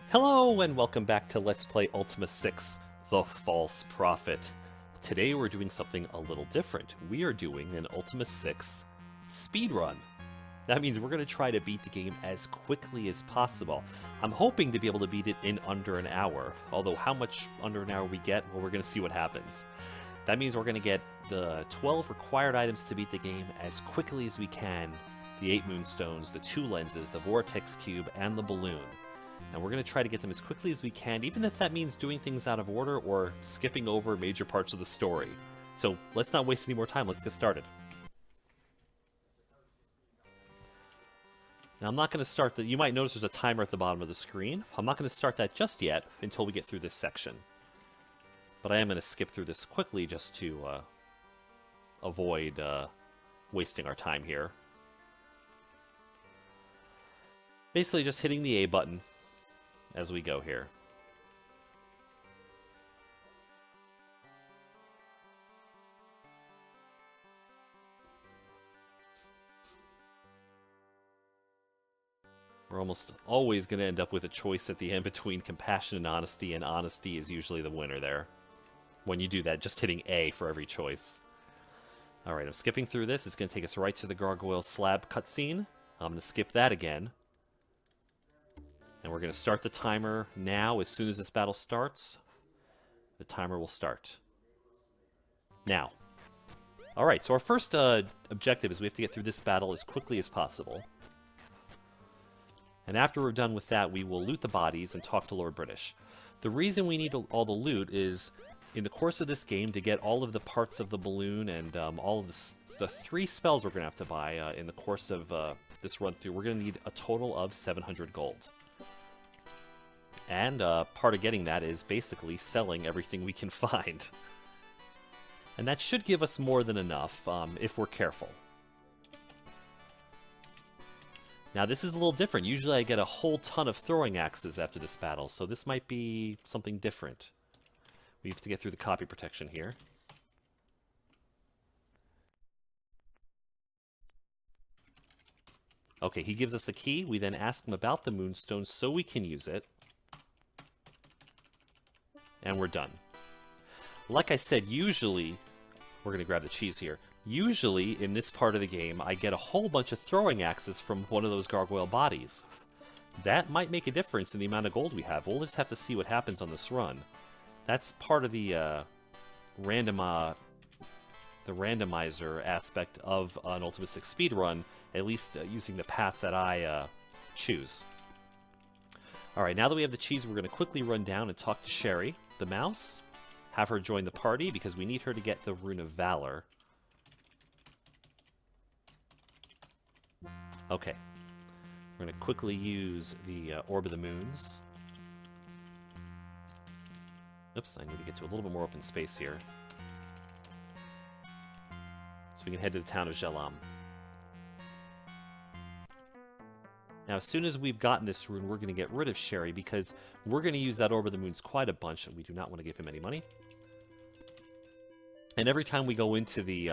Hello and welcome back to Let's Play Ultima 6, The False Prophet. Today we're doing something a little different. We are doing an Ultima 6 speedrun. That means we're going to try to beat the game as quickly as possible. I'm hoping to be able to beat it in under an hour, although how much under an hour we get, well, we're going to see what happens. That means we're going to get the 12 required items to beat the game as quickly as we can. The 8 moonstones, the 2 lenses, the vortex cube, and the balloon. And we're going to try to get them as quickly as we can, even if that means doing things out of order or skipping over major parts of the story. So let's not waste any more time, let's get started. Now I'm not going to start the... You might notice there's a timer at the bottom of the screen. I'm not going to start that just yet until we get through this section. But I am going to skip through this quickly just to avoid wasting our time here. Basically just hitting the A button as we go here. We're almost always going to end up with a choice at the end between compassion and honesty is usually the winner there. When you do that, just hitting A for every choice. Alright, I'm skipping through this. It's going to take us right to the Gargoyle slab cutscene. I'm going to skip that again. And we're going to start the timer now. As soon as this battle starts, the timer will start. Now. Alright, so our first objective is we have to get through this battle as quickly as possible. And after we're done with that, we will loot the bodies and talk to Lord British. The reason we need all the loot is, in the course of this game, to get all of the parts of the balloon and all of the 3 spells we're going to have to buy in the course of this run-through, we're going to need a total of 700 gold. And part of getting that is basically selling everything we can find. And that should give us more than enough if we're careful. Now this is a little different. Usually I get a whole ton of throwing axes after this battle, so this might be something different. We have to get through the copy protection here. Okay, he gives us the key. We then ask him about the moonstone so we can use it. And we're done. Like I said, usually, we're going to grab the cheese here. Usually, in this part of the game, I get a whole bunch of throwing axes from one of those gargoyle bodies. That might make a difference in the amount of gold we have. We'll just have to see what happens on this run. That's part of the randomizer aspect of an Ultima 6 speedrun, at least using the path that I choose. Alright, now that we have the cheese, we're going to quickly run down and talk to Sherry, the mouse. Have her join the party, because we need her to get the Rune of Valor. Okay. We're going to quickly use the Orb of the Moons. Oops, I need to get to a little bit more open space here. So we can head to the town of Jalam. Now, as soon as we've gotten this rune, we're going to get rid of Sherry, because we're going to use that Orb of the Moons quite a bunch, and we do not want to give him any money. And every time we go into the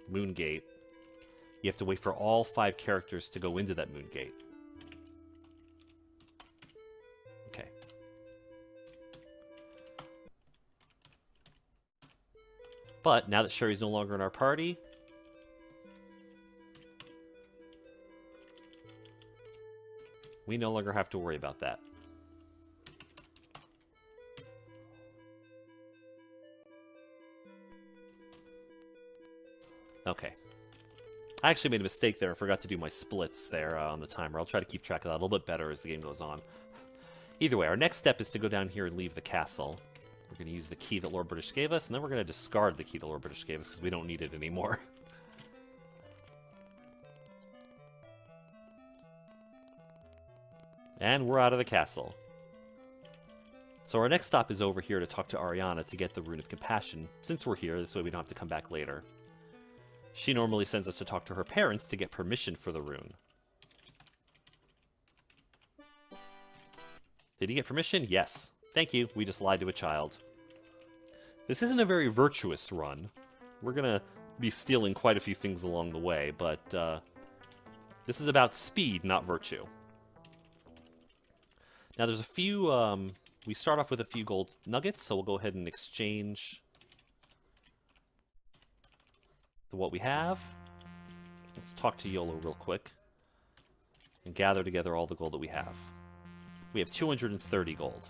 Moon Gate, you have to wait for all 5 characters to go into that Moon Gate. Okay. But now that Sherry's no longer in our party, we no longer have to worry about that. Okay. I actually made a mistake there. I forgot to do my splits there on the timer. I'll try to keep track of that a little bit better as the game goes on. Either way, our next step is to go down here and leave the castle. We're going to use the key that Lord British gave us, and then we're going to discard the key that Lord British gave us because we don't need it anymore. And we're out of the castle. So our next stop is over here to talk to Ariana to get the Rune of Compassion. Since we're here, this way we don't have to come back later. She normally sends us to talk to her parents to get permission for the rune. Did he get permission? Yes. Thank you. We just lied to a child. This isn't a very virtuous run. We're gonna be stealing quite a few things along the way, but this is about speed, not virtue. Now there's a few, we start off with a few gold nuggets, so we'll go ahead and exchange what we have. Let's talk to YOLO real quick and gather together all the gold that we have. We have 230 gold.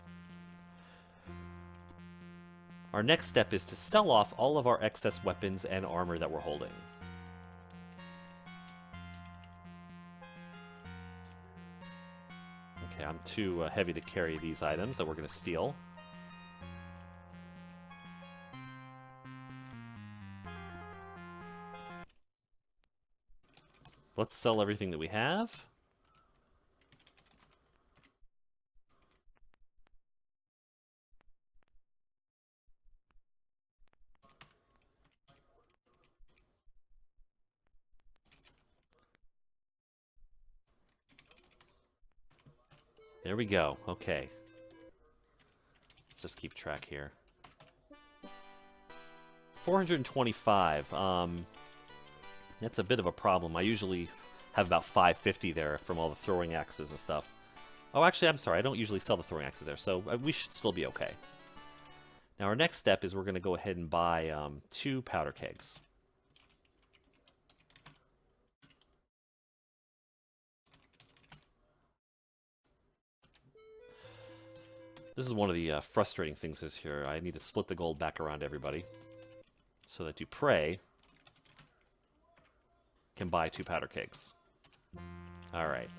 Our next step is to sell off all of our excess weapons and armor that we're holding. Okay, I'm too heavy to carry these items that we're going to steal. Let's sell everything that we have. There we go. Okay. Let's just keep track here. 425. That's a bit of a problem. I usually have about 550 there from all the throwing axes and stuff. Oh, actually, I'm sorry. I don't usually sell the throwing axes there, so we should still be okay. Now, our next step is we're going to go ahead and buy 2 powder kegs. This is one of the frustrating things is here. I need to split the gold back around everybody so that Dupre can buy 2 powder kegs. Alright.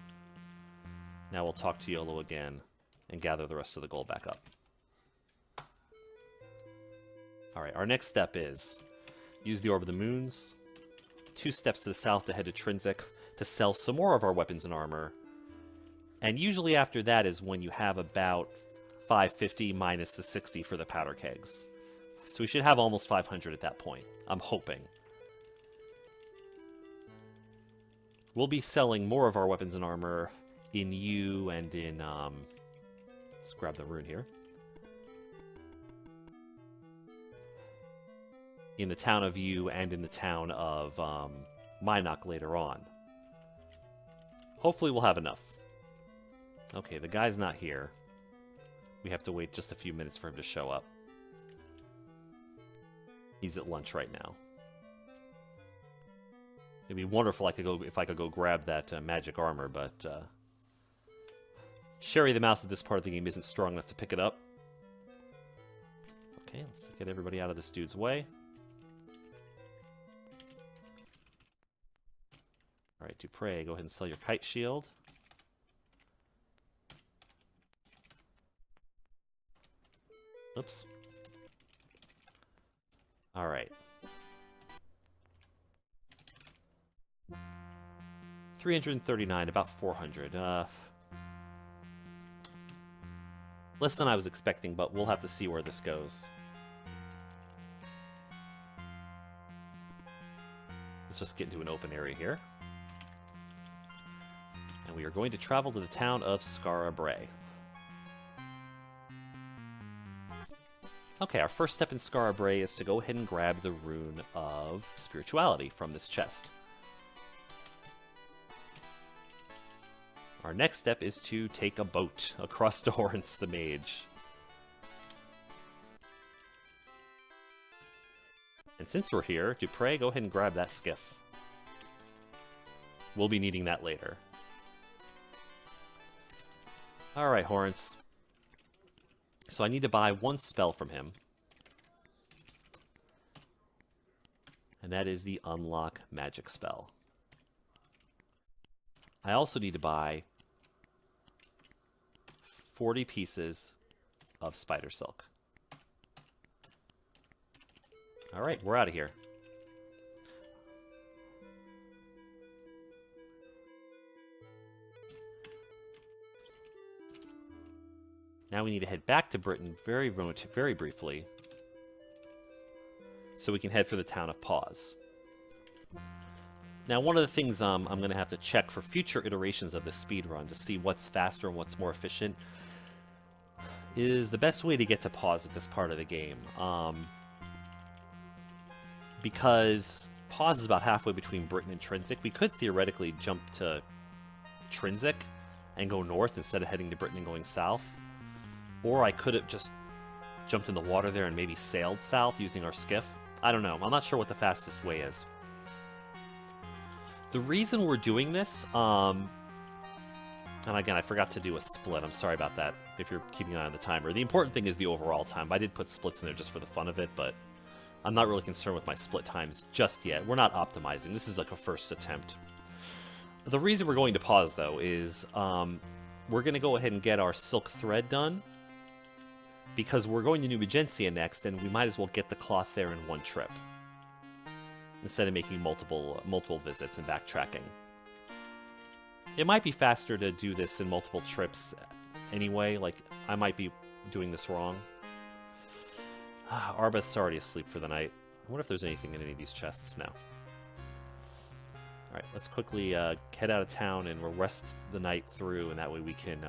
Now we'll talk to YOLO again and gather the rest of the gold back up. Alright, our next step is use the Orb of the Moons, 2 steps to the south to head to Trinsic to sell some more of our weapons and armor. And usually after that is when you have about 550 minus the 60 for the powder kegs. So we should have almost 500 at that point. I'm hoping. We'll be selling more of our weapons and armor in U and in, let's grab the rune here. In the town of U and in the town of Minok later on. Hopefully we'll have enough. Okay, the guy's not here. We have to wait just a few minutes for him to show up. He's at lunch right now. It'd be wonderful if I could go grab that magic armor, but Sherry the mouse at this part of the game isn't strong enough to pick it up. Okay, let's get everybody out of this dude's way. Alright, Dupre, go ahead and sell your kite shield. Oops. Alright. 339, about 400. Less than I was expecting, but we'll have to see where this goes. Let's just get into an open area here. And we are going to travel to the town of Skara Brae. Okay, our first step in Skara Brae is to go ahead and grab the Rune of Spirituality from this chest. Our next step is to take a boat across to Horrence the Mage. And since we're here, Dupre, go ahead and grab that skiff. We'll be needing that later. Alright, Horrence. So I need to buy 1 spell from him. And that is the Unlock Magic spell. I also need to buy 40 pieces of spider silk. Alright, we're out of here. Now we need to head back to Britain very briefly, so we can head for the town of Pause. Now, one of the things I'm going to have to check for future iterations of this speedrun to see what's faster and what's more efficient is the best way to get to Pause at this part of the game. Because Pause is about halfway between Britain and Trinsic, we could theoretically jump to Trinsic and go north instead of heading to Britain and going south. Or I could have just jumped in the water there and maybe sailed south using our skiff. I don't know. I'm not sure what the fastest way is. The reason we're doing this, and again, I forgot to do a split. I'm sorry about that if you're keeping an eye on the timer. The important thing is the overall time. I did put splits in there just for the fun of it, but I'm not really concerned with my split times just yet. We're not optimizing. This is like a first attempt. The reason we're going to pause, though, is we're going to go ahead and get our silk thread done because we're going to New Magentia next, and we might as well get the cloth there in one trip instead of making multiple visits and backtracking. It might be faster to do this in multiple trips anyway. Like, I might be doing this wrong. Arbeth's already asleep for the night. I wonder if there's anything in any of these chests. No. Alright, let's quickly head out of town and we'll rest the night through, and that way we can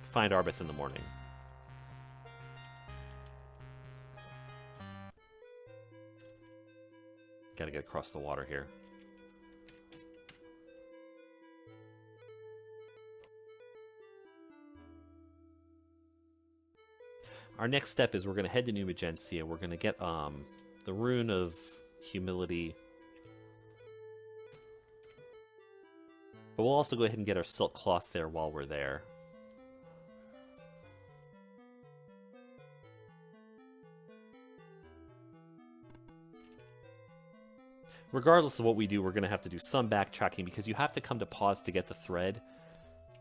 find Arbeth in the morning. Gotta get across the water here. Our next step is we're going to head to New Magentia. We're going to get the Rune of Humility. But we'll also go ahead and get our silk cloth there while we're there. Regardless of what we do, we're going to have to do some backtracking because you have to come to pause to get the thread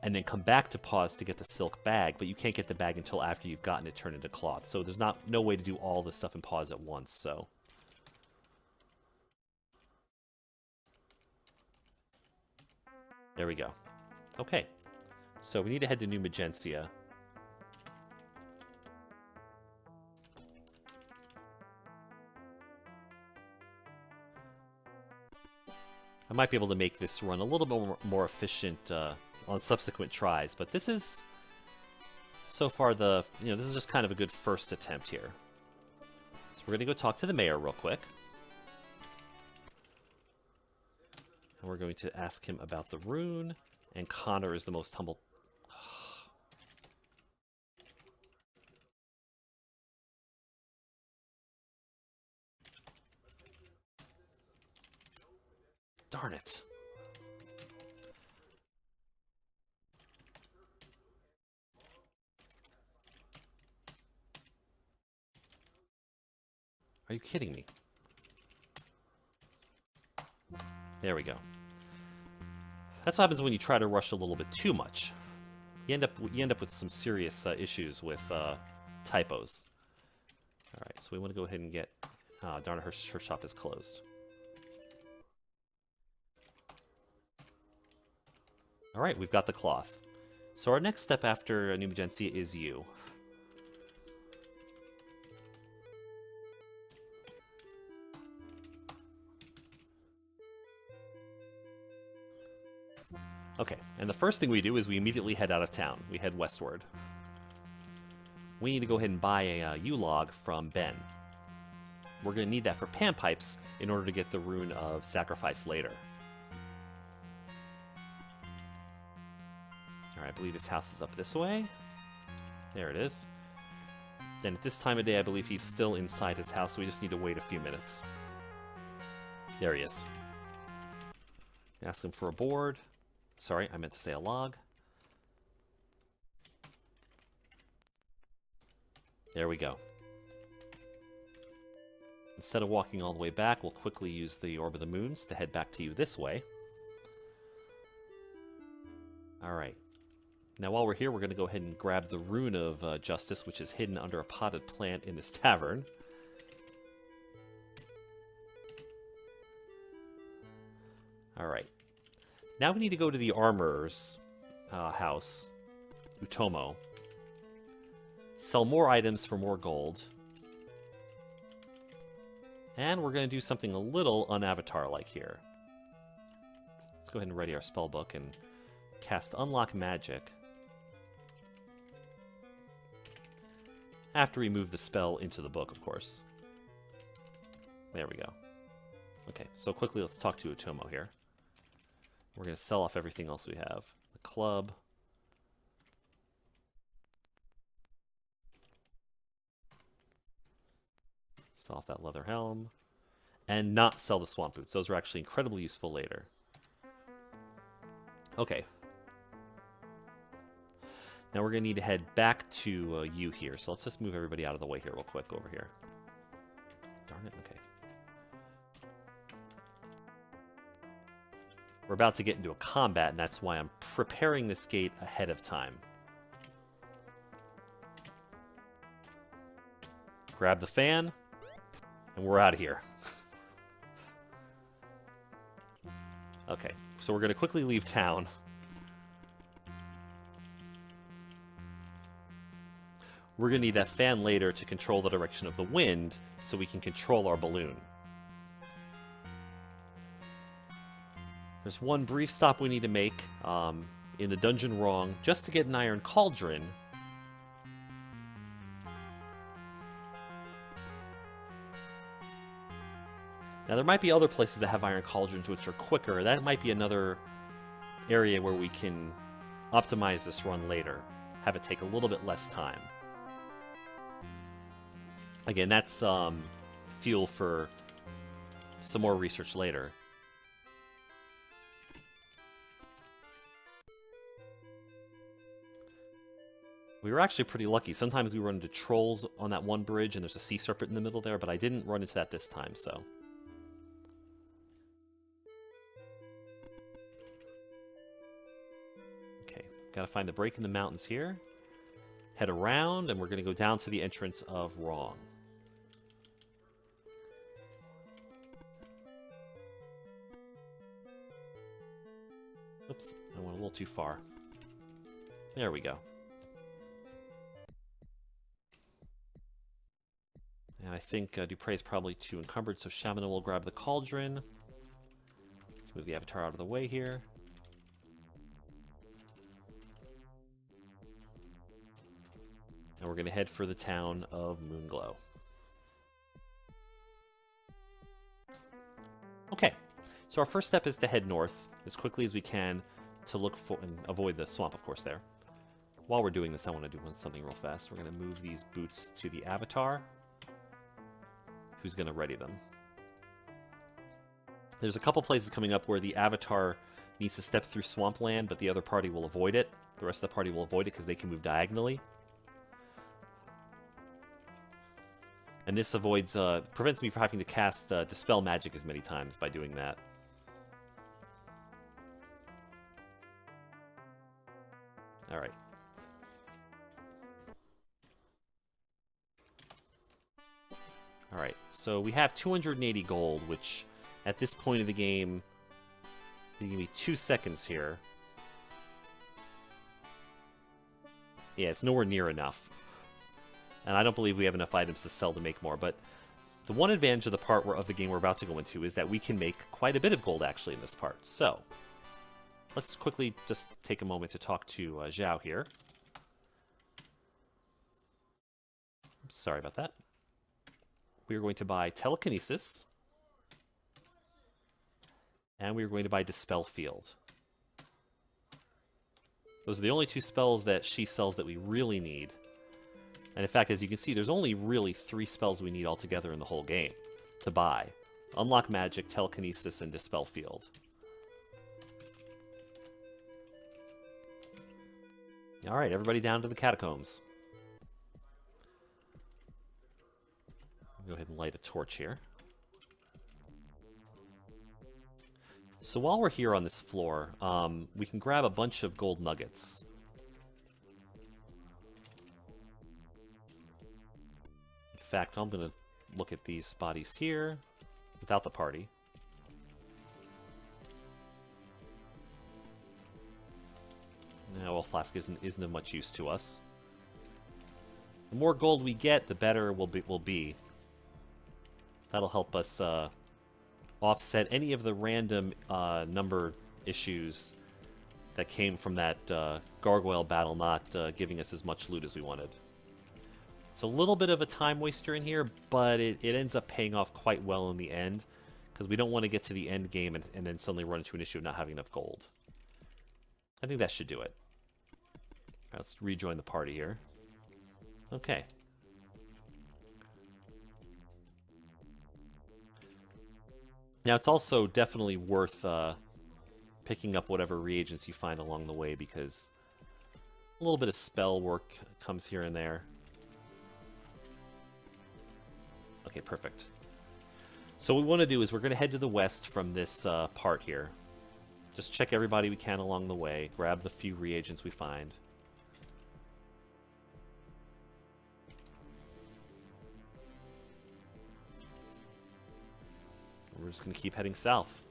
and then come back to pause to get the silk bag, but you can't get the bag until after you've gotten it turned into cloth. So there's no way to do all this stuff in pause at once, so. There we go. Okay. So we need to head to New Magentia. I might be able to make this run a little bit more efficient on subsequent tries, but this is so far this is just kind of a good first attempt here. So we're going to go talk to the mayor real quick. And we're going to ask him about the rune, and Connor is the most humble. Darn it. Are you kidding me? There we go. That's what happens when you try to rush a little bit too much. You end up with some serious issues with typos. All right, so we want to go ahead and get. Darn it, her shop is closed. All right, we've got the cloth. So our next step after New Magentia is you. Okay, and the first thing we do is we immediately head out of town. We head westward. We need to go ahead and buy a U-log from Ben. We're going to need that for panpipes in order to get the Rune of Sacrifice later. Alright, I believe his house is up this way. There it is. And at this time of day, I believe he's still inside his house, so we just need to wait a few minutes. There he is. Ask him for a board. Sorry, I meant to say a log. There we go. Instead of walking all the way back, we'll quickly use the Orb of the Moons to head back to you this way. Alright. Now while we're here, we're going to go ahead and grab the Rune of Justice, which is hidden under a potted plant in this tavern. Alright. Now we need to go to the armorer's house, Utomo. Sell more items for more gold. And we're going to do something a little un-Avatar-like here. Let's go ahead and ready our spellbook and cast Unlock Magic. After we move the spell into the book, of course. There we go. Okay, so quickly let's talk to Utomo here. We're going to sell off everything else we have. The club, Sell off that leather helm. And not sell the swamp boots. Those are actually incredibly useful later. Okay. Now we're going to need to head back to you here. So let's just move everybody out of the way here real quick over here. Darn it, okay. We're about to get into a combat, and that's why I'm preparing this gate ahead of time. Grab the fan, and we're out of here. Okay, so we're going to quickly leave town. We're going to need that fan later to control the direction of the wind so we can control our balloon. There's one brief stop we need to make in the dungeon wrong just to get an iron cauldron. Now, there might be other places that have iron cauldrons which are quicker. That might be another area where we can optimize this run later. Have it take a little bit less time. Again, that's fuel for some more research later. We were actually pretty lucky. Sometimes we run into trolls on that one bridge and there's a sea serpent in the middle there, but I didn't run into that this time, so... Gotta find the break in the mountains here. Head around, and we're gonna go down to the entrance of Wrong. Oops, I went a little too far. There we go. And I think Dupre is probably too encumbered, so Shamina will grab the cauldron. Let's move the avatar out of the way here. And we're going to head for the town of Moonglow. Okay, so our first step is to head north as quickly as we can to look for and avoid the swamp, of course, there. While we're doing this, I want to do something real fast. We're going to move these boots to the avatar, who's going to ready them. There's a couple places coming up where the avatar needs to step through swampland, but the other party will avoid it. The rest of the party will avoid it because they can move diagonally. And this avoids, prevents me from having to cast Dispel Magic as many times by doing that. Alright. Alright, so we have 280 gold, which at this point of the game, you give me 2 seconds here. Yeah, it's nowhere near enough. And I don't believe we have enough items to sell to make more, but the one advantage of the part of the game we're about to go into is that we can make quite a bit of gold actually in this part. So, let's quickly just take a moment to talk to Zhao here. Sorry about that. We are going to buy Telekinesis, and we are going to buy Dispel Field. Those are the only 2 spells that she sells that we really need. And in fact, as you can see, there's only really 3 spells we need altogether in the whole game to buy. Unlock Magic, Telekinesis, and Dispel Field. Alright, everybody down to the catacombs. Go ahead and light a torch here. So while we're here on this floor, we can grab a bunch of gold nuggets. In fact, I'm going to look at these bodies here without the party. Now, well, Flask isn't of much use to us. The more gold we get, the better we'll be. That'll help us offset any of the random number issues that came from that Gargoyle battle not giving us as much loot as we wanted. It's a little bit of a time waster in here, but it ends up paying off quite well in the end, because we don't want to get to the end game and then suddenly run into an issue of not having enough gold. I think that should do it. Let's rejoin the party here. Okay. Now, it's also definitely worth picking up whatever reagents you find along the way, because a little bit of spell work comes here and there. Okay, perfect. So what we want to do is we're going to head to the west from this part here. Just check everybody we can along the way. Grab the few reagents we find. We're just going to keep heading south.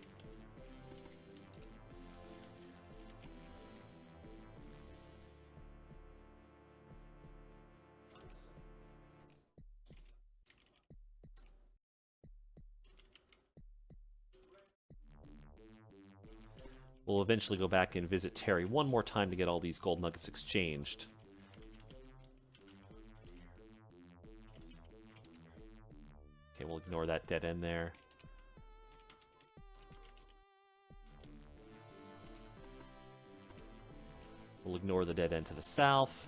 We'll eventually go back and visit Terry one more time to get all these gold nuggets exchanged. Okay, we'll ignore that dead end there. We'll ignore the dead end to the south.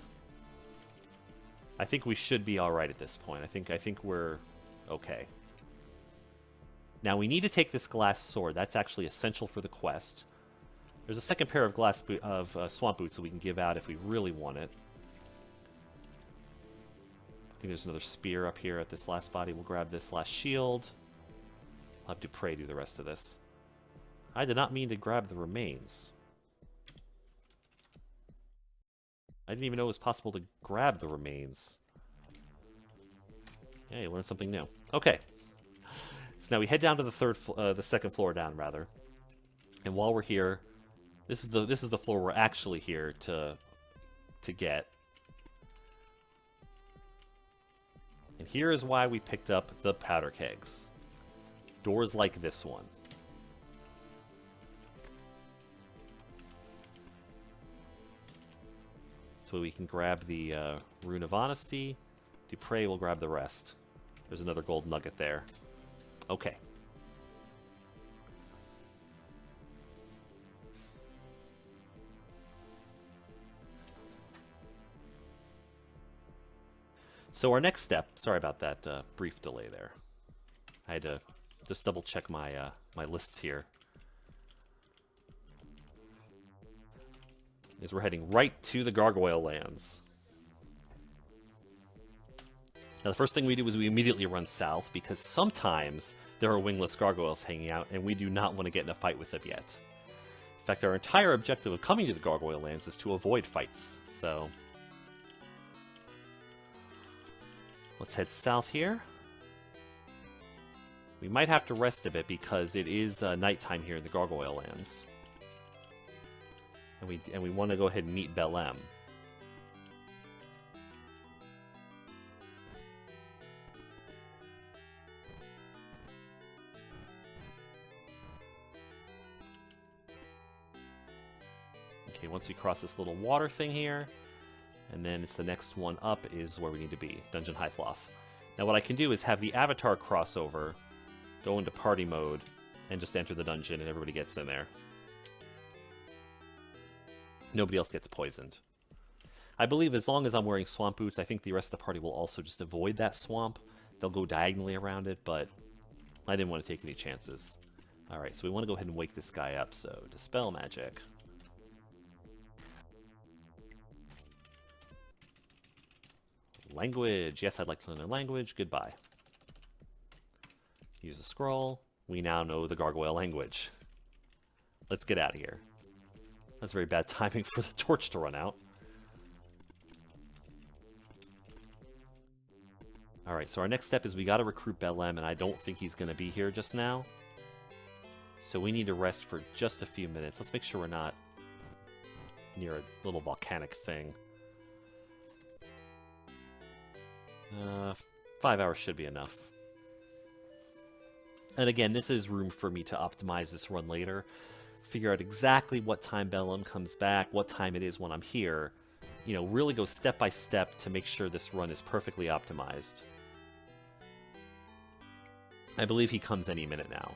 I think we should be all right at this point. I think we're okay. Now we need to take this glass sword. That's actually essential for the quest. There's a second pair of swamp boots that we can give out if we really want it. I think there's another spear up here at this last body. We'll grab this last shield. I'll have Dupre do the rest of this. I did not mean to grab the remains. I didn't even know it was possible to grab the remains. Yeah, you learned something new. Okay. So now we head down to the second floor down, rather. And while we're here, this is the floor we're actually here to get. And here is why we picked up the powder kegs. Doors like this one. So we can grab the Rune of Honesty. Dupre will grab the rest. There's another gold nugget there. Okay. So our next step, sorry about that brief delay there. I had to just double check my my lists here. Is we're heading right to the Gargoyle lands. Now the first thing we do is we immediately run south, because sometimes there are wingless gargoyles hanging out and we do not want to get in a fight with them yet. In fact, our entire objective of coming to the Gargoyle lands is to avoid fights, so let's head south here. We might have to rest a bit because it is nighttime here in the Gargoyle lands. And we want to go ahead and meet Belem. Okay, once we cross this little water thing here, and then it's the next one up is where we need to be, Dungeon Highfloth. Now what I can do is have the avatar crossover, go into party mode, and just enter the dungeon and everybody gets in there. Nobody else gets poisoned. I believe as long as I'm wearing swamp boots, I think the rest of the party will also just avoid that swamp. They'll go diagonally around it, but I didn't want to take any chances. Alright, so we want to go ahead and wake this guy up, so Dispel Magic. Language. Yes, I'd like to learn their language. Goodbye. Use a scroll. We now know the Gargoyle language. Let's get out of here. That's very bad timing for the torch to run out. Alright, so our next step is we gotta recruit Belem, and I don't think he's gonna be here just now. So we need to rest for just a few minutes. Let's make sure we're not near a little volcanic thing. 5 hours should be enough. And again, this is room for me to optimize this run later. Figure out exactly what time Belem comes back, what time it is when I'm here. You know, really go step by step to make sure this run is perfectly optimized. I believe he comes any minute now.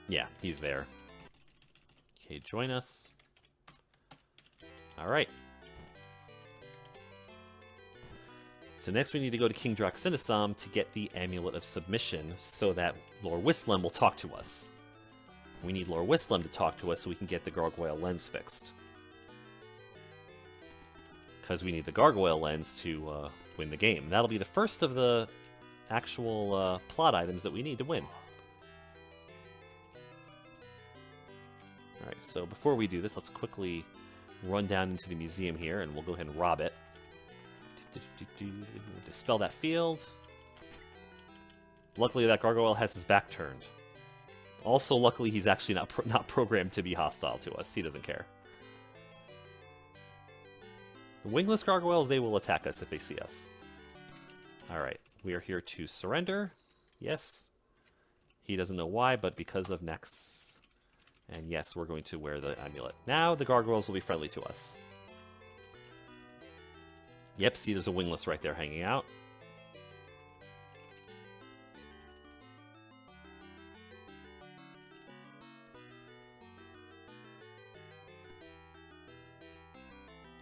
Yeah, he's there. Okay, join us. Alright. So next we need to go to King Droxinisam to get the Amulet of Submission so that Lord Whistlam will talk to us. We need Lord Whistlam to talk to us so we can get the Gargoyle lens fixed. Because we need the Gargoyle lens to win the game. That'll be the first of the actual plot items that we need to win. Alright, so before we do this, let's quickly run down into the museum here and we'll go ahead and rob it. Dispel that field. Luckily that Gargoyle has his back turned. Also, luckily he's actually not programmed to be hostile to us. He doesn't care. The wingless Gargoyles, they will attack us if they see us. Alright, we are here to surrender. Yes. He doesn't know why, but because of Nex. And yes, we're going to wear the amulet. Now the Gargoyles will be friendly to us. Yep, see there's a wingless right there hanging out.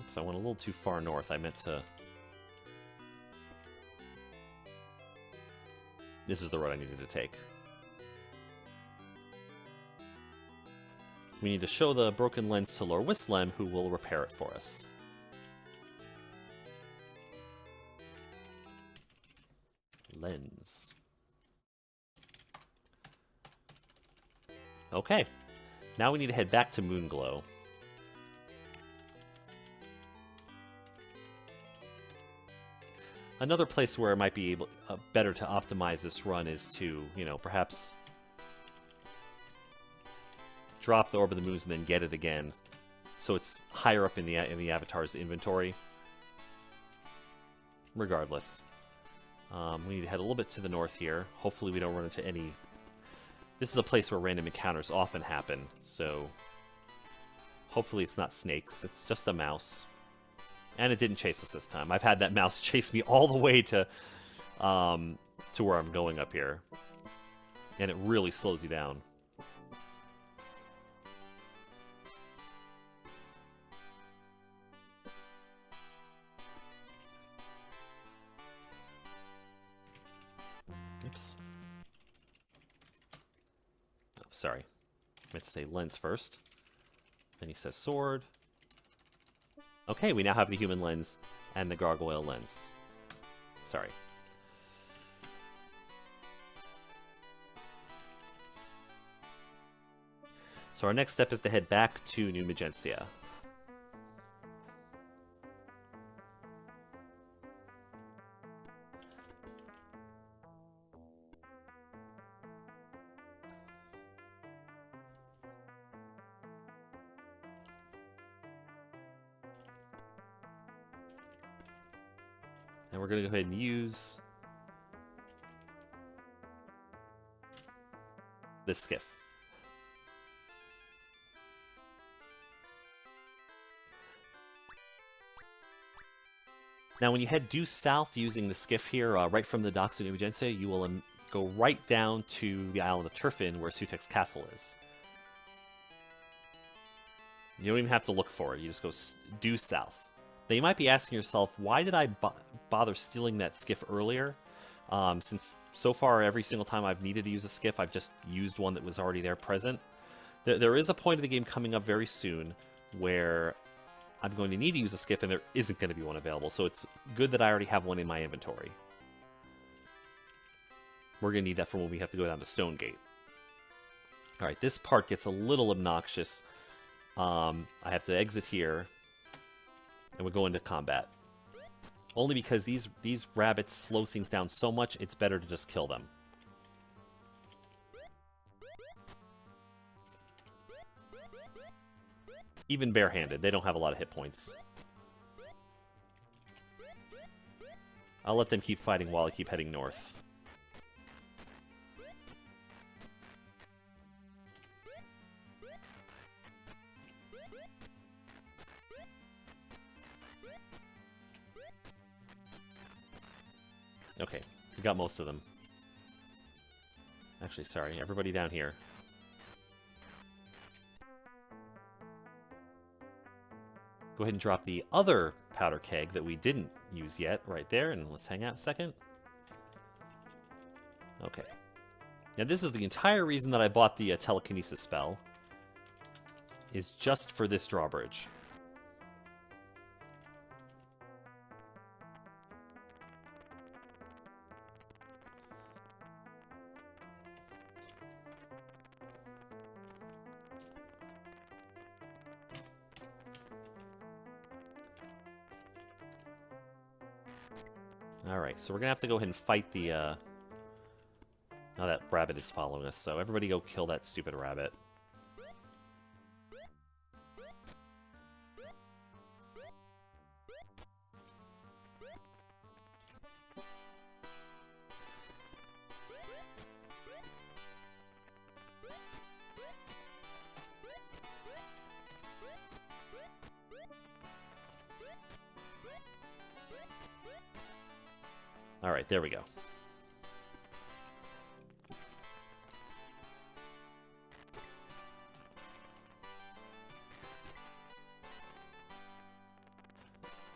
Oops, I went a little too far north. I meant to... This is the road I needed to take. We need to show the broken lens to Lord Whistlam, who will repair it for us. Lens. Okay. Now we need to head back to Moonglow. Another place where it might be better to optimize this run is to, you know, perhaps drop the Orb of the Moons and then get it again, so it's higher up in the avatar's inventory. Regardless, we need to head a little bit to the north here. Hopefully we don't run into any... This is a place where random encounters often happen, so hopefully it's not snakes, it's just a mouse. And it didn't chase us this time. I've had that mouse chase me all the way to where I'm going up here. And it really slows you down. Oops. Oh, sorry. I meant to say lens first. Then he says sword. Okay, we now have the human lens and the gargoyle lens. Sorry. So our next step is to head back to New Magentia. And we're going to go ahead and use this skiff. Now when you head due south using the skiff here, right from the docks of New Magentia, you will go right down to the island of Turfin where Sutek's castle is. You don't even have to look for it, you just go due south. Now you might be asking yourself, why did I bother stealing that skiff earlier? Since so far every single time I've needed to use a skiff, I've just used one that was already there present. There is a point of the game coming up very soon where I'm going to need to use a skiff and there isn't going to be one available, so it's good that I already have one in my inventory. We're going to need that for when we have to go down to Stonegate. Alright, this part gets a little obnoxious. I have to exit here. And we go into combat. Only because these rabbits slow things down so much, it's better to just kill them. Even barehanded, they don't have a lot of hit points. I'll let them keep fighting while I keep heading north. Okay, we got most of them. Actually, sorry, everybody down here. Go ahead and drop the other powder keg that we didn't use yet right there, and let's hang out a second. Okay. Now this is the entire reason that I bought the telekinesis spell, is just for this drawbridge. Alright, so we're gonna have to go ahead and fight the, Now that rabbit is following us, so everybody go kill that stupid rabbit. Alright, there we go.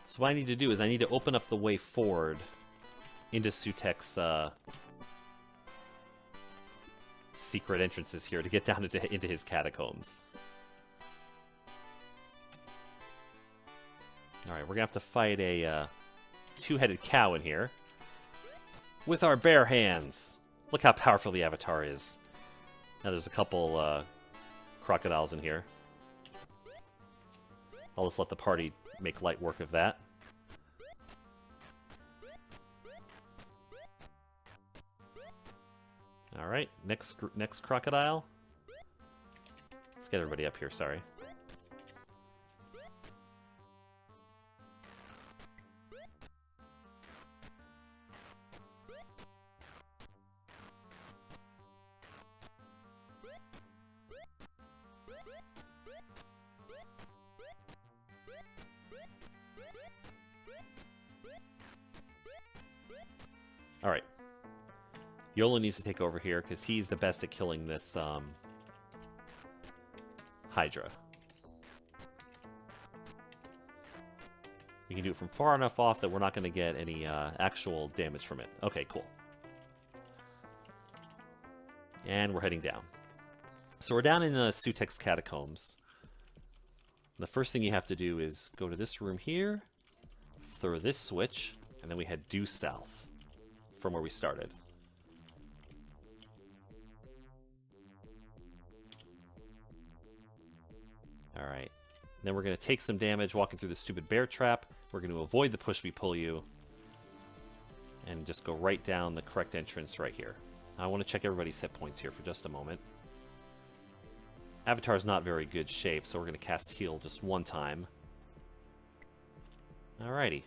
So what I need to do is I need to open up the way forward into Sutek's secret entrances here to get down into his catacombs. Alright, we're gonna have to fight a two-headed cow in here with our bare hands. Look how powerful the avatar is. Now there's a couple crocodiles in here. I'll just let the party make light work of that. Alright, next crocodile. Let's get everybody up here, sorry. Alright. Yola needs to take over here because he's the best at killing this Hydra. We can do it from far enough off that we're not going to get any actual damage from it. Okay, cool. And we're heading down. So we're down in Sutek's catacombs. The first thing you have to do is go to this room here, throw this switch, and then we head due south from where we started. Alright. Then we're going to take some damage walking through the stupid bear trap. We're going to avoid the push me pull you. And just go right down the correct entrance right here. I want to check everybody's hit points here for just a moment. Avatar's not very good shape, so we're going to cast heal just one time. Alrighty.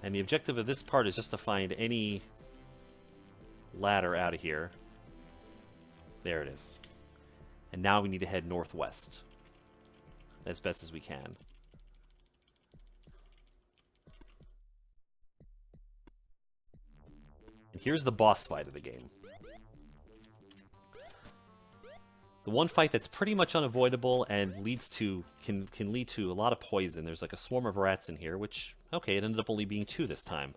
And the objective of this part is just to find any ladder out of here. There it is. And now we need to head northwest as best as we can. And here's the boss fight of the game. The one fight that's pretty much unavoidable and leads to can lead to a lot of poison. There's like a swarm of rats in here, which, okay, it ended up only being 2 this time.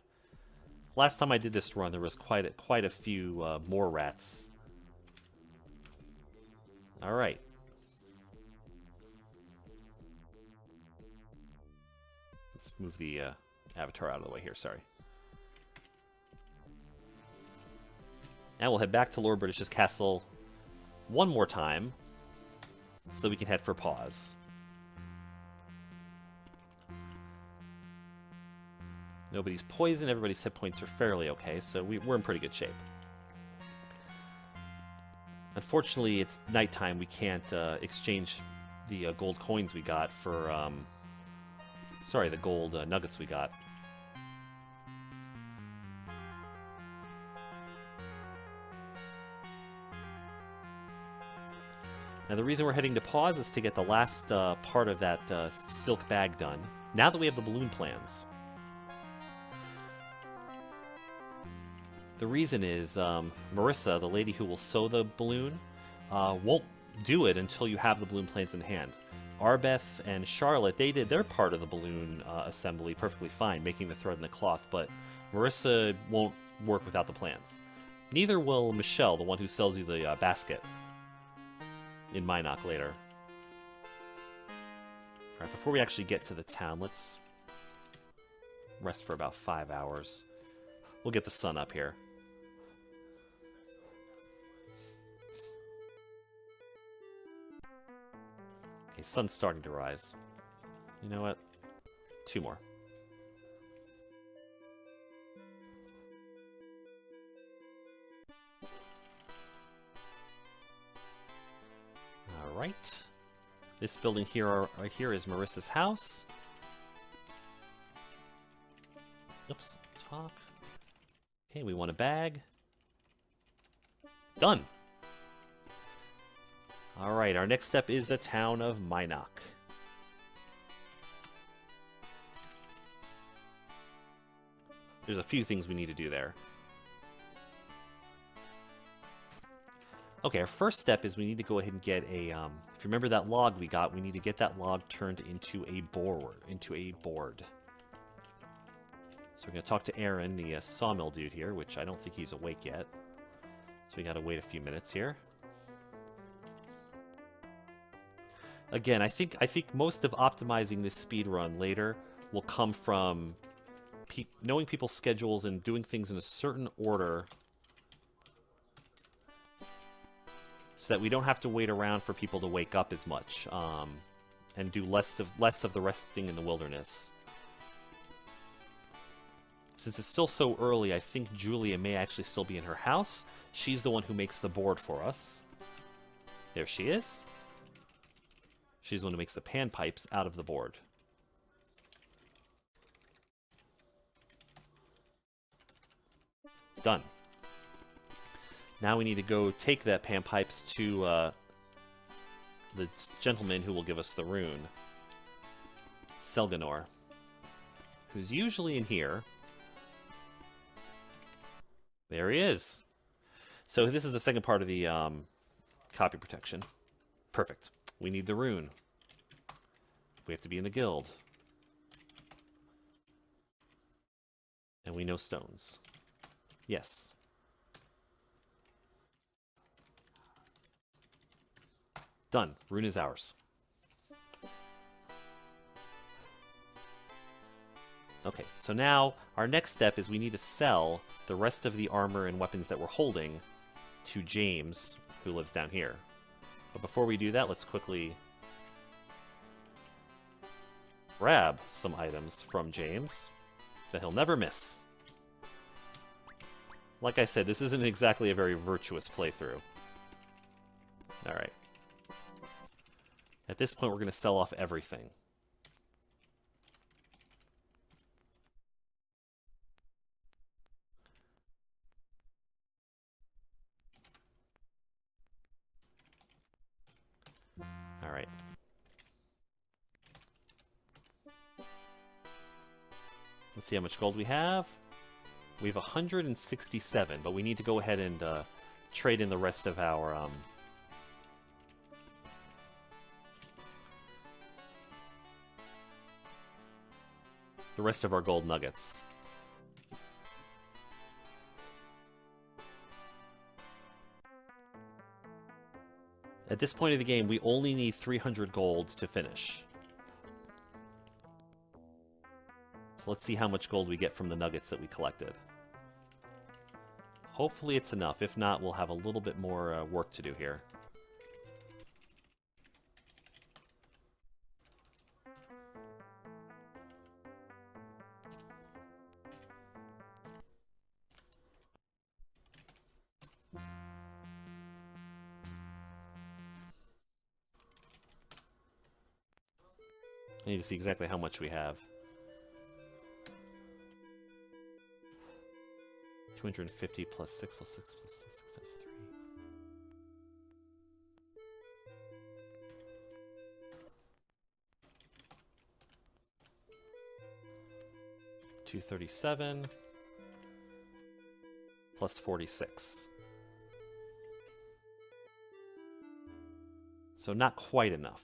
Last time I did this run, there was quite a few more rats. All right. Let's move the avatar out of the way here. Sorry. And we'll head back to Lord British's castle one more time so that we can head for pause. Nobody's poisoned, everybody's hit points are fairly okay, so we're in pretty good shape. Unfortunately, it's nighttime. We can't exchange the gold coins we got for, sorry, the gold nuggets we got. Now the reason we're heading to pause is to get the last part of that silk bag done, now that we have the balloon plans. The reason is Marissa, the lady who will sew the balloon, won't do it until you have the balloon planes in hand. Arbeth and Charlotte, they did their part of the balloon assembly perfectly fine, making the thread and the cloth, but Marissa won't work without the plans. Neither will Michelle, the one who sells you the basket in Minot later. Alright, before we actually get to the town, let's rest for about 5 hours. We'll get the sun up here. Okay, sun's starting to rise. You know what? 2 more. Alright. This building here, right here, is Marissa's house. Oops, talk. Okay, we want a bag. Done! Alright, our next step is the town of Minot. There's a few things we need to do there. Okay, our first step is we need to go ahead and get a, if you remember that log we got, we need to get that log turned into a board. So we're going to talk to Aaron, the sawmill dude here, which I don't think he's awake yet. So we got to wait a few minutes here. Again, I think most of optimizing this speedrun later will come from knowing people's schedules and doing things in a certain order so that we don't have to wait around for people to wake up as much, and do less of the resting in the wilderness. Since it's still so early, I think Julia may actually still be in her house. She's the one who makes the board for us. There she is. She's the one who makes the panpipes out of the board. Done. Now we need to go take that panpipes to the gentleman who will give us the rune. Selganor. Who's usually in here. There he is. So this is the second part of the copy protection. Perfect. We need the rune. We have to be in the guild. And we know stones. Yes. Done. Rune is ours. Okay, so now our next step is we need to sell the rest of the armor and weapons that we're holding to James, who lives down here. But before we do that, let's quickly grab some items from James that he'll never miss. Like I said, this isn't exactly a very virtuous playthrough. Alright. At this point, we're going to sell off everything. Alright. Let's see how much gold we have. We have 167, but we need to go ahead and trade in the rest of our gold nuggets. At this point of the game, we only need 300 gold to finish. So let's see how much gold we get from the nuggets that we collected. Hopefully it's enough. If not, we'll have a little bit more work to do here. I need to see exactly how much we have. 250 plus 6 plus 6 plus 6, 6 times 3. 237 plus 46. So not quite enough.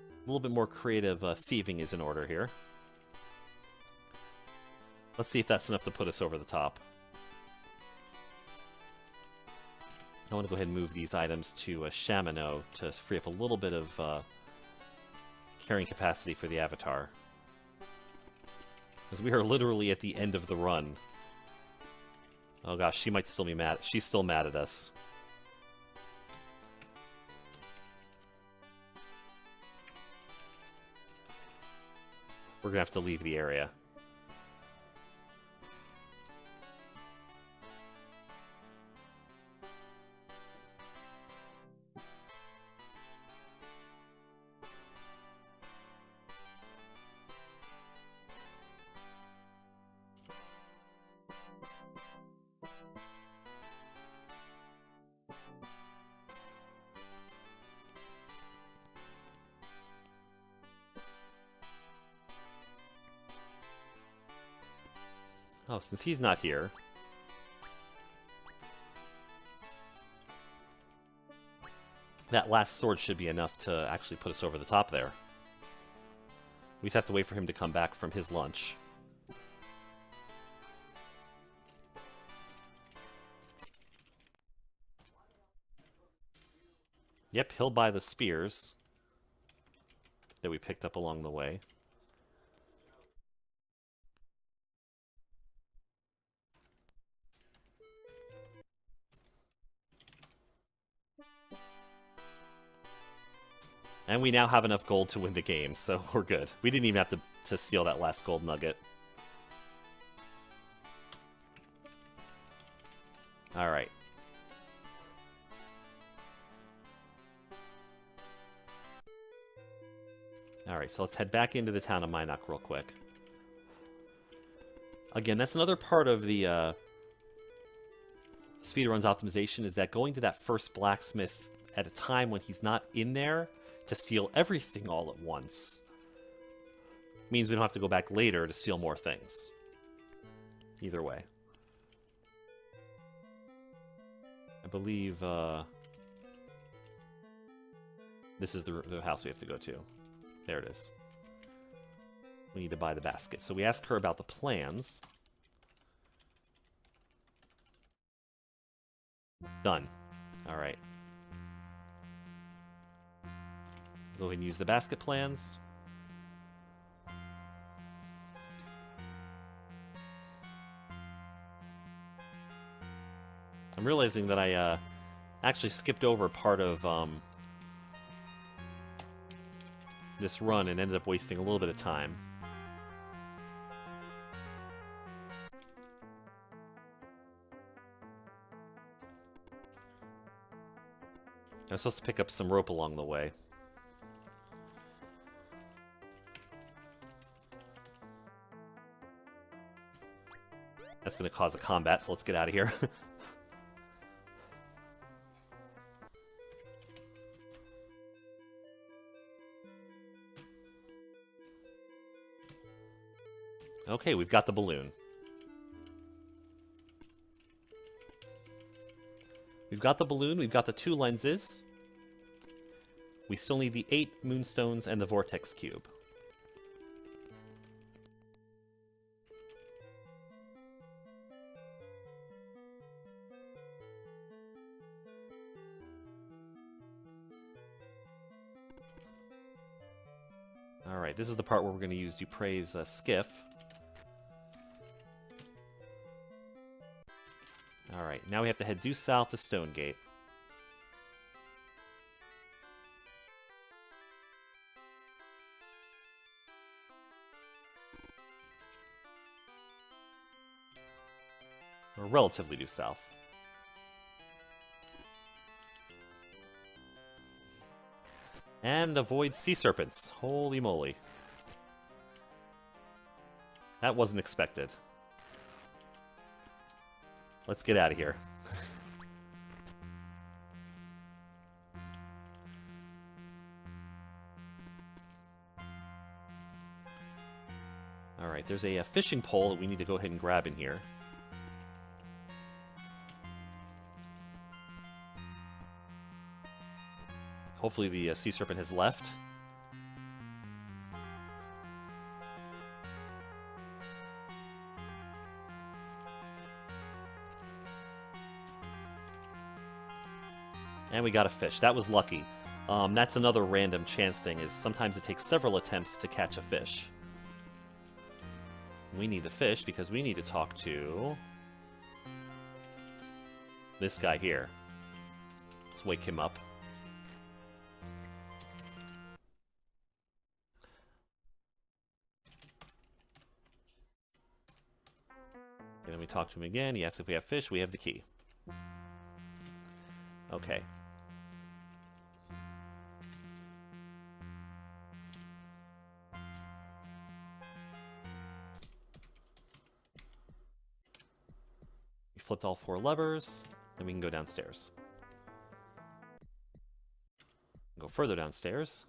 A little bit more creative thieving is in order here. Let's see if that's enough to put us over the top. I want to go ahead and move these items to Chaminade to free up a little bit of carrying capacity for the Avatar. Because we are literally at the end of the run. Oh gosh, she might still be mad. She's still mad at us. We're gonna have to leave the area. Oh, since he's not here... that last sword should be enough to actually put us over the top there. We just have to wait for him to come back from his lunch. Yep, he'll buy the spears that we picked up along the way. And we now have enough gold to win the game, so we're good. We didn't even have to steal that last gold nugget. Alright. Alright, so let's head back into the town of Minok real quick. Again, that's another part of the speedrun's optimization, is that going to that first blacksmith at a time when he's not in there to steal everything all at once means we don't have to go back later to steal more things. Either way. I believe this is the house we have to go to. There it is. We need to buy the basket. So we ask her about the plans. Done. Alright. Go ahead and use the basket plans. I'm realizing that I actually skipped over part of this run and ended up wasting a little bit of time. I was supposed to pick up some rope along the way. That's going to cause a combat, so let's get out of here. Okay, we've got the balloon. We've got the balloon, we've got the 2 lenses. We still need the 8 moonstones and the vortex cube. Alright, this is the part where we're going to use Dupre's skiff. Alright, now we have to head due south to Stonegate. Or relatively due south. And avoid sea serpents. Holy moly. That wasn't expected. Let's get out of here. Alright, there's a fishing pole that we need to go ahead and grab in here. Hopefully the sea serpent has left. And we got a fish. That was lucky. That's another random chance thing, is sometimes it takes several attempts to catch a fish. We need the fish because we need to talk to this guy here. Let's wake him up. And then we talk to him again. He asks if we have fish. We have the key. Okay. We flipped all 4 levers, then we can go downstairs. Go further downstairs.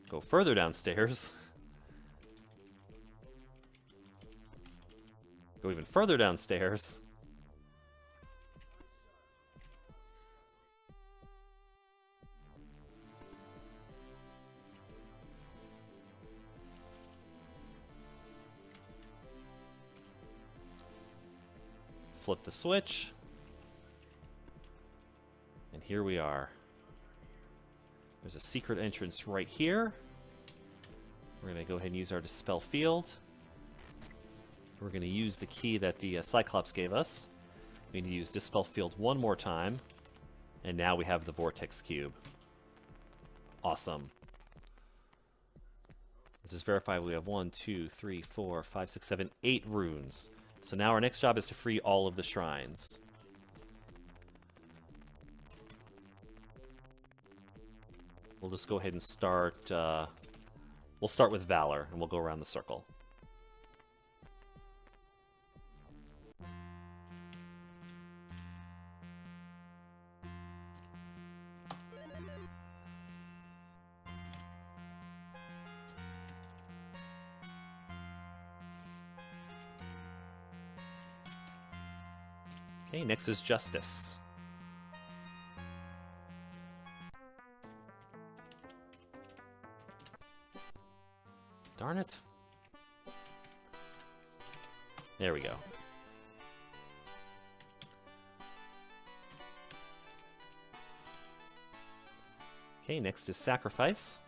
Go further downstairs. Go even further downstairs. Flip the switch. And here we are. There's a secret entrance right here. We're going to go ahead and use our Dispel Field. We're going to use the key that the Cyclops gave us. We need to use Dispel Field one more time. And now we have the Vortex Cube. Awesome. Let's just verify we have 1, 2, 3, 4, 5, 6, 7, 8 runes. So now our next job is to free all of the shrines. We'll just go ahead and start... we'll start with Valor, and we'll go around the circle. Okay, next is Justice. Darn it. There we go. Okay, next is Sacrifice.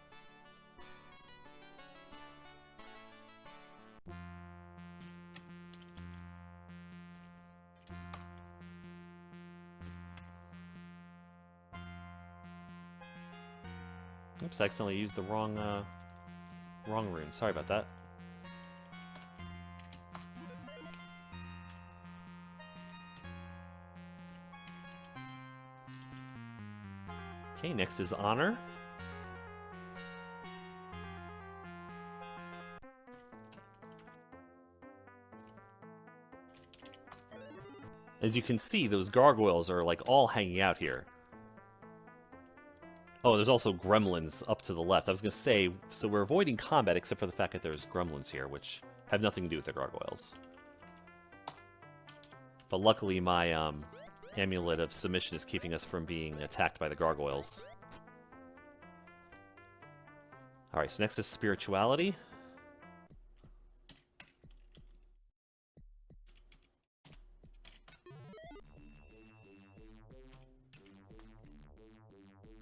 Oops, I accidentally used the wrong rune. Sorry about that. Okay, next is Honor. As you can see, those gargoyles are like all hanging out here. Oh, there's also gremlins up to the left. I was going to say, so we're avoiding combat except for the fact that there's gremlins here, which have nothing to do with the gargoyles. But luckily my amulet of submission is keeping us from being attacked by the gargoyles. Alright, so next is Spirituality.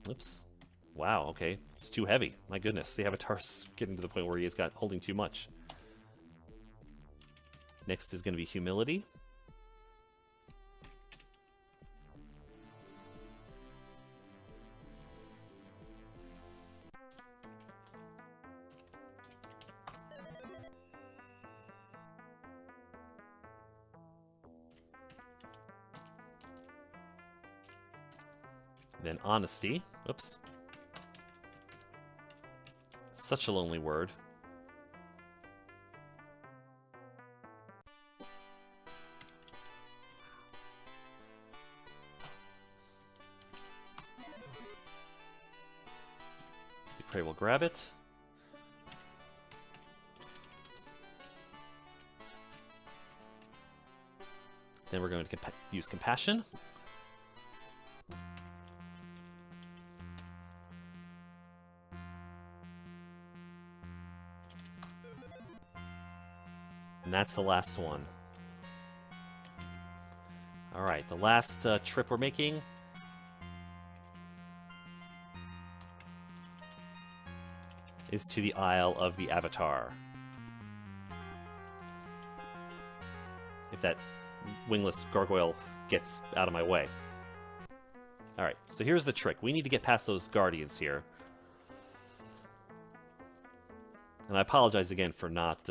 Oops. Wow, okay. It's too heavy. My goodness, the avatar's getting to the point where he's got holding too much. Next is going to be Humility. Then Honesty. Oops. Such a lonely word. Prey will grab it. Then we're going to use Compassion. And that's the last one. Alright, the last trip we're making. Is to the Isle of the Avatar. If that wingless gargoyle gets out of my way. Alright, so here's the trick. We need to get past those guardians here. And I apologize again for not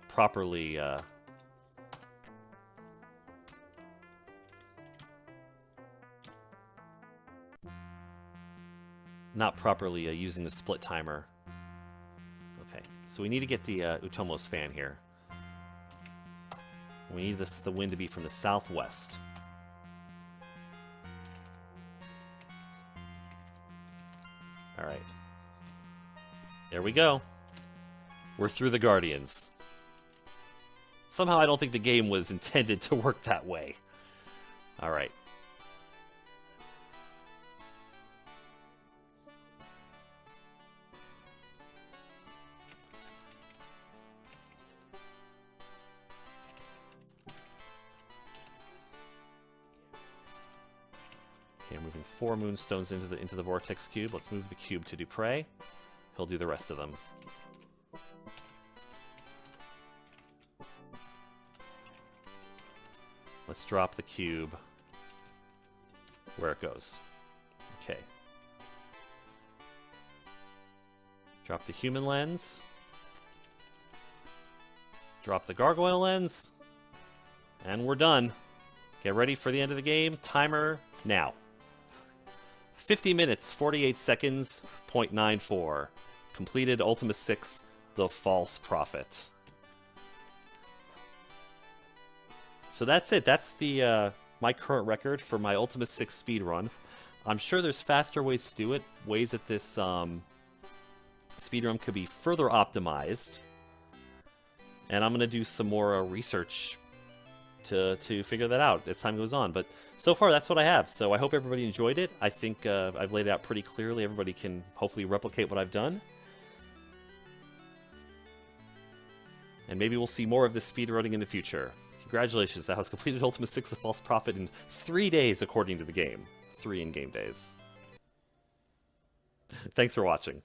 properly using the split timer. Okay, so we need to get the Utomos fan here. We need the wind to be from the southwest. Alright. There we go. We're through the Guardians. Somehow I don't think the game was intended to work that way. Alright. Okay, moving 4 moonstones into the vortex cube. Let's move the cube to Dupre. He'll do the rest of them. Let's drop the cube where it goes. Okay. Drop the human lens. Drop the gargoyle lens. And we're done. Get ready for the end of the game. Timer now. 50 minutes, 48 seconds, 0.94. Completed Ultima VI, The False Prophet. So that's it. That's the my current record for my Ultima VI speedrun. I'm sure there's faster ways to do it, ways that this speedrun could be further optimized. And I'm going to do some more research to figure that out as time goes on. But so far, that's what I have. So I hope everybody enjoyed it. I think I've laid it out pretty clearly. Everybody can hopefully replicate what I've done. And maybe we'll see more of this speedrunning in the future. Congratulations, that has completed Ultima VI The False Prophet in 3 days according to the game. 3 in-game days. Thanks for watching.